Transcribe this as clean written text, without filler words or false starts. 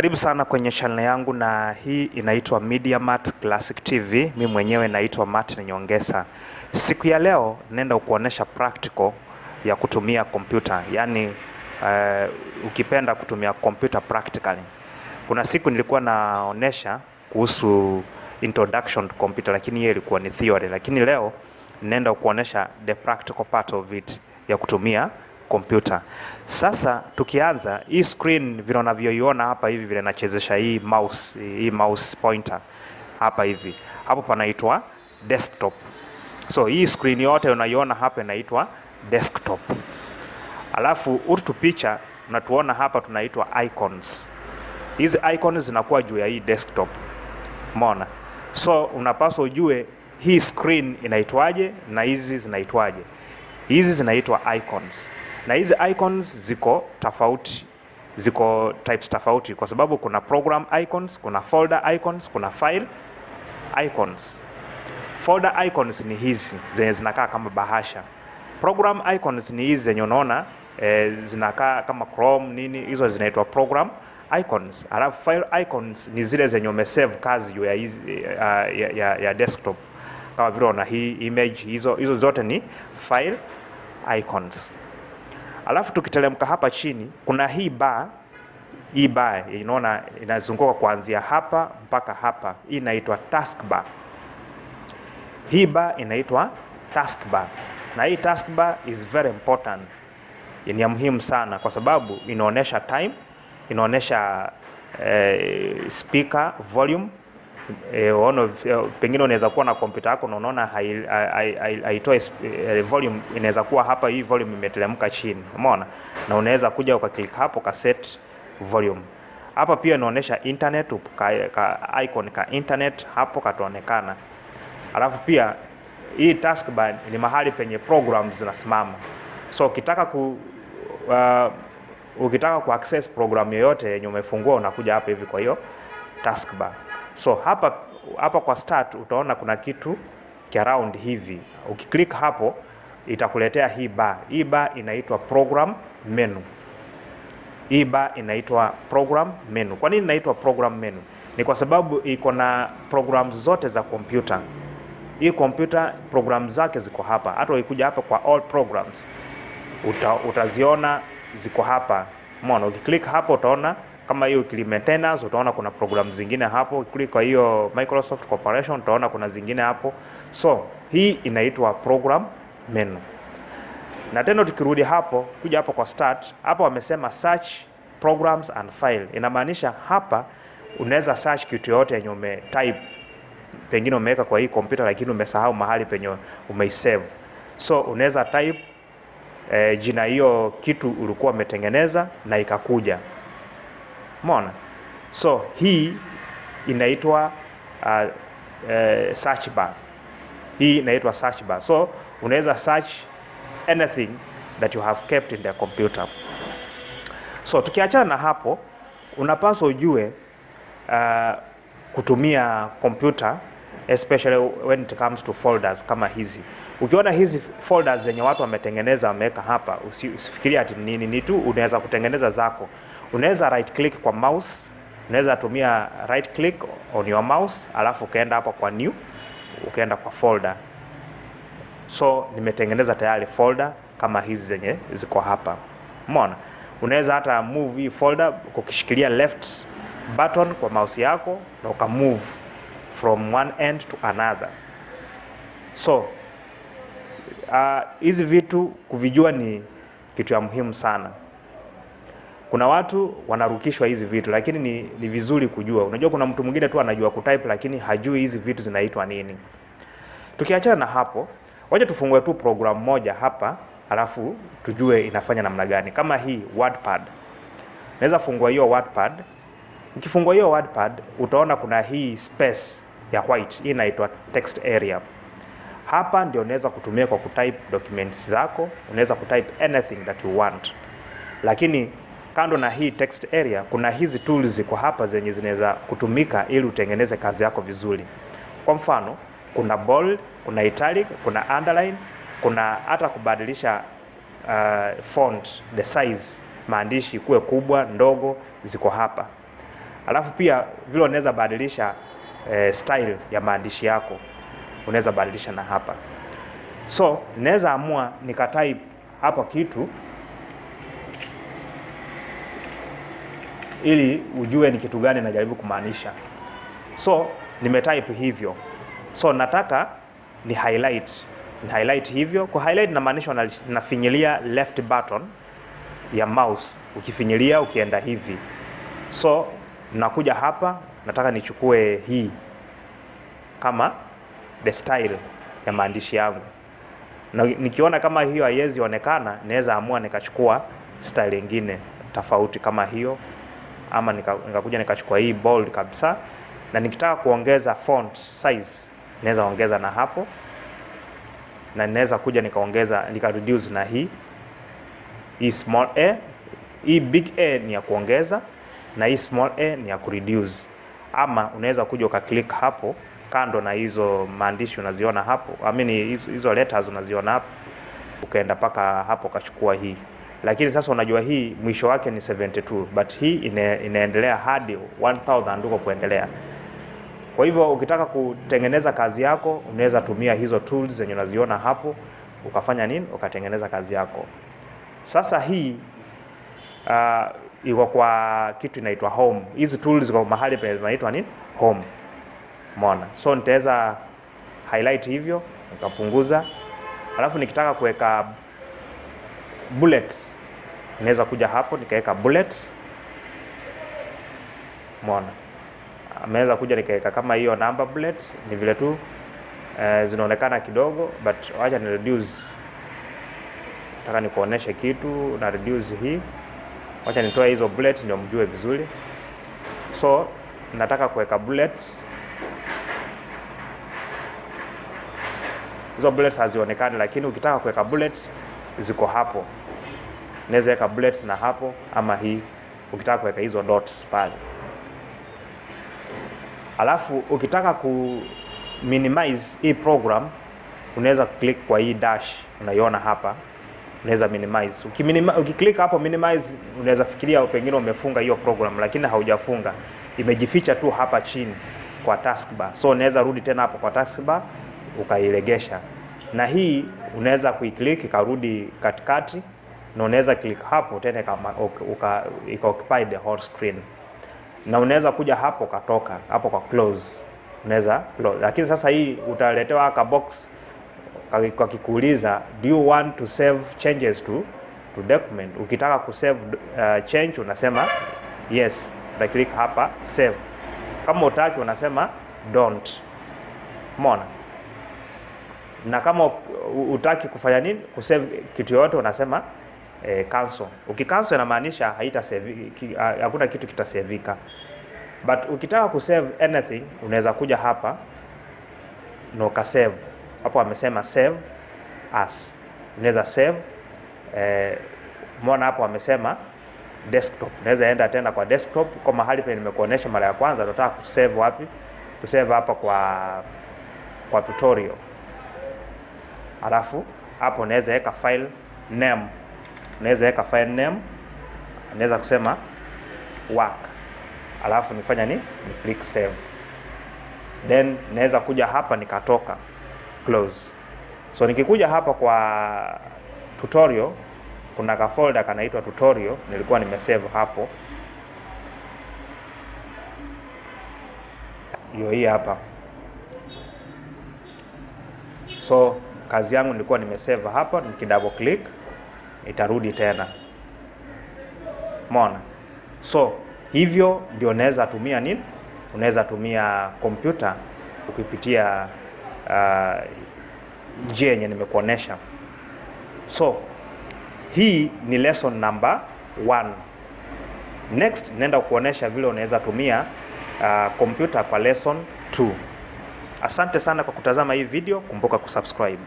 Karibu sana kwenye channel yangu, na hii inaitwa Midiamart Classic TV. Mimi mwenyewe naitwa Martin Nyongesa. Siku ya leo nenda kuonesha practical ya kutumia kompyuta, yani ukipenda kutumia kompyuta practically. Kuna siku nilikuwa naonesha kuhusu introduction to computer, lakini hiyo ilikuwa ni theory, lakini leo nenda kuonesha the practical part of it ya kutumia kompyuta. Sasa tukianza, hii screen vile unavyoiona hapa hivi, vile nachezesha hii mouse pointer hapa hivi, hapo panaitwa desktop. So hii screen yote unaiona hapa inaitwa desktop. Alafu utu picha unatuona hapa tunaitwa icons. Hizi icons zinakuwa juu ya hii desktop. Umeona? So unapaswa ujue hii screen inaitwaje na hizi zinaitwaje. Hizi zinaitwa icons. Na hizi icons ziko tofauti, ziko types tofauti, kwa sababu kuna program icons, kuna folder icons, kuna file icons. Folder icons ni hizi zenye zinakaa kama bahasha. Program icons ni hizi zenye unaona zinakaa kama Chrome nini, hizo zinaitwa program icons. Alafu file icons ni zile zenye umesave kazi juu ya hizi ya desktop, kama vile una hii image, hizo zote ni file icons. Alafu tukiteremka hapa chini kuna hii bar inaona inazunguka kuanzia hapa mpaka hapa. Hii inaitwa taskbar. Hii bar inaitwa taskbar. Na hii taskbar is very important. Ni ya muhimu sana kwa sababu inaonesha time, inaonesha speaker volume. Pengine unaweza kuwa na kompyuta yako na unaona haitoi volume, inaweza kuwa hapa hii volume imeteremka chini, umeona, na unaweza kuja ukaklik hapo ka set volume. Hapa pia inaonyesha internet, icon ka internet hapo kataonekana. Alafu pia hii taskbar ni mahali penye programs zinasimama. So ukitaka ku access program yoyote yenye umefungua unakuja hapa hivi kwa hiyo taskbar. So hapa kwa start utaona kuna kitu kia round hivi. Ukiklik hapo itakuletea hii bar. Hii bar inaitwa program menu. Hii bar inaitwa program menu. Kwa nini inaitwa program menu? Ni kwa sababu iko na programs zote za kompyuta. Hii kompyuta program zake ziko hapa. Hata ukikuja hapa kwa all programs utaziona ziko hapa. Umeona, ukiklik hapo utaona kama hiyo maintenance, utaona kuna programs zingine hapo. Ukiklik kwa hiyo Microsoft Corporation utaona kuna zingine hapo. So hii inaitwa program menu. Na tena tukirudi hapo kuja hapo kwa start, hapo wamesema search programs and file. Inamaanisha hapa unaweza search kitu yote yenye umetype, pengine umeweka kwa hii kompyuta lakini umesahau mahali penye umeisave. So unaweza type jina hiyo kitu ulikuwa umetengeneza na ikakuja. Umeona? So hii inaitwa search bar. Hii inaitwa search bar. So unaweza search anything that you have kept in the computer. So tukiachana na hapo, unapaswa ujue kutumia computer, especially when it comes to folders kama hizi. Ukiona hizi folders zenye watu wametengeneza wameweka hapa, usifikirie ati ni tu unaweza kutengeneza zako. Unaweza right click kwa mouse, unaweza tumia right click on your mouse, alafu ukaenda hapa kwa new, ukaenda kwa folder. So nimetengeneza tayari folder kama hizi zenye ziko hapa. Umeona? Unaweza hata move hii folder ukishikilia left button kwa mouse yako na uka move from one end to another. So hizi vitu kuvijua ni kitu ya muhimu sana. Kuna watu wanarukishwa hizi vitu, lakini ni vizuri kujua. Unajua kuna mtu mwingine tu anajua kutype lakini hajui hizi vitu zinaitwa nini. Tukiachana na hapo, wacha tufungue tu program moja hapa, alafu tujue inafanya namna gani. Kama hii WordPad. Naweza fungua hiyo WordPad. Ukifungua hiyo WordPad, utaona kuna hii space ya white. Hii inaitwa text area. Hapa ndio unaweza kutumia kwa kutype documents zako, unaweza kutype anything that you want. Lakini kando na hii text area, kuna hizi tools ziko hapa zenye zinaweza kutumika ili utengeneze kazi yako vizuri. Kwa mfano, kuna bold, kuna italic, kuna underline, kuna hata kubadilisha font, the size, maandishi kuwe kubwa, ndogo, ziko hapa. Alafu pia vile unaweza badilisha style ya maandishi yako, unaweza badilisha na hapa. So naweza amua nikatype hapa kitu ili ujue ni kitu gani najaribu kumaanisha. So nimetype hivyo. So nataka ni highlight hivyo. Kwa highlight inamaanisha nafinyilia left button ya mouse, ukifinyilia ukienda hivi. So nakuja hapa, nataka nichukue hii kama the style ya maandishi yangu, na nikiona kama hiyo haiwezi onekana, naweza amua nikachukua style nyingine tofauti kama hiyo, ama nikakuja nikachukua hii bold kabisa. Na nikitaka kuongeza font size, naweza ongeza na hapo, na naweza kuja nikaongeza reduce na hii small a. Hii big A ni ya kuongeza na hii small a ni ya kureduce. Ama unaweza kuja ukaklik hapo kando na hizo maandishi unaziona hapo, hizo letters unaziona hapo, ukaenda paka hapo kachukua hii. Lakini sasa unajua hii mwisho wake ni 72, but hii inaendelea hadi 1000 huko kuendelea. Kwa hivyo ukitaka kutengeneza kazi yako, unaweza tumia hizo tools zenye unaziona hapo, ukafanya nini, ukatengeneza kazi yako. Sasa hii iko kwa kitu inaitwa home. Hizi tools kwa mahali panaitwa nini, home. Umeona? So nitaweza highlight hivyo, nikapunguza. Alafu nikitaka kuweka bullets, naweza kuja hapo nikaweka bullets. Umeona? Ameweza kuja nikaweka kama hiyo number bullets, ni vile tu zinaonekana kidogo, but wacha ni reduce. Nataka nikuoneshe kitu na reduce hii. Wacha nitoe hizo bullets ndio mjue vizuri. So nataka kuweka bullets. Hizo bullets hazionekani, lakini ukitaka kuweka bullets ziko hapo. Naweza weka bullets na hapo, ama hii ukitaka kuweka hizo dots pale. Alafu ukitaka ku minimize hii program, unaweza click kwa hii dash unaiona hapa, unaweza minimize. Ukiclick hapo minimize, unaweza fikiria pengine umefunga hiyo program, lakini haujafunga, imejificha tu hapa chini kwa taskbar. So unaweza rudi tena hapo kwa taskbar ukailegesha, na hii unaweza kuiclick ikarudi katikati, na unaweza click hapo tena kama occupy the whole screen. Na unaweza kuja hapo katoka hapo kwa close, unaweza close. Lakini sasa hii utaletewa aka box kwa kikuuliza do you want to save changes to document. Ukitaka ku save change unasema yes, na click hapa save. Kama utaki unasema don't. Umeona? Na kama utaki kufanya nini, kusave kitu yote, unasema cancel. Ukicancel inamaanisha hakuna kitu kitasavika. But ukitaka kusave anything, unaweza kuja hapa na ukasave. Hapo amesema save as. Unaweza save umeona hapo amesema desktop. Unaweza enda tena kwa desktop kwa mahali penye nimekuonesha mara ya kwanza. Nataka kusave wapi? Kusave hapa kwa tutorial. Alafu hapo unaweza weka file name. Unaweza weka file name. Unaweza kusema work. Alafu nifanya ni click save. Then naweza kuja hapa nikatoka close. So nikikuja hapa kwa tutorial, kuna ka folder kanaitwa tutorial, nilikuwa nimesave hapo. Hii hapa. So kazi yangu nilikuwa nimesave hapa, nikidouble click itarudi tena. Umeona? So hivyo ndio unaweza tumia nini? Unaweza tumia kompyuta ukipitia njia yenye nimekuonesha. So hii ni lesson number 1. Next nenda kuonesha vile unaweza tumia kompyuta kwa lesson 2. Asante sana kwa kutazama hii video, kumbuka kusubscribe.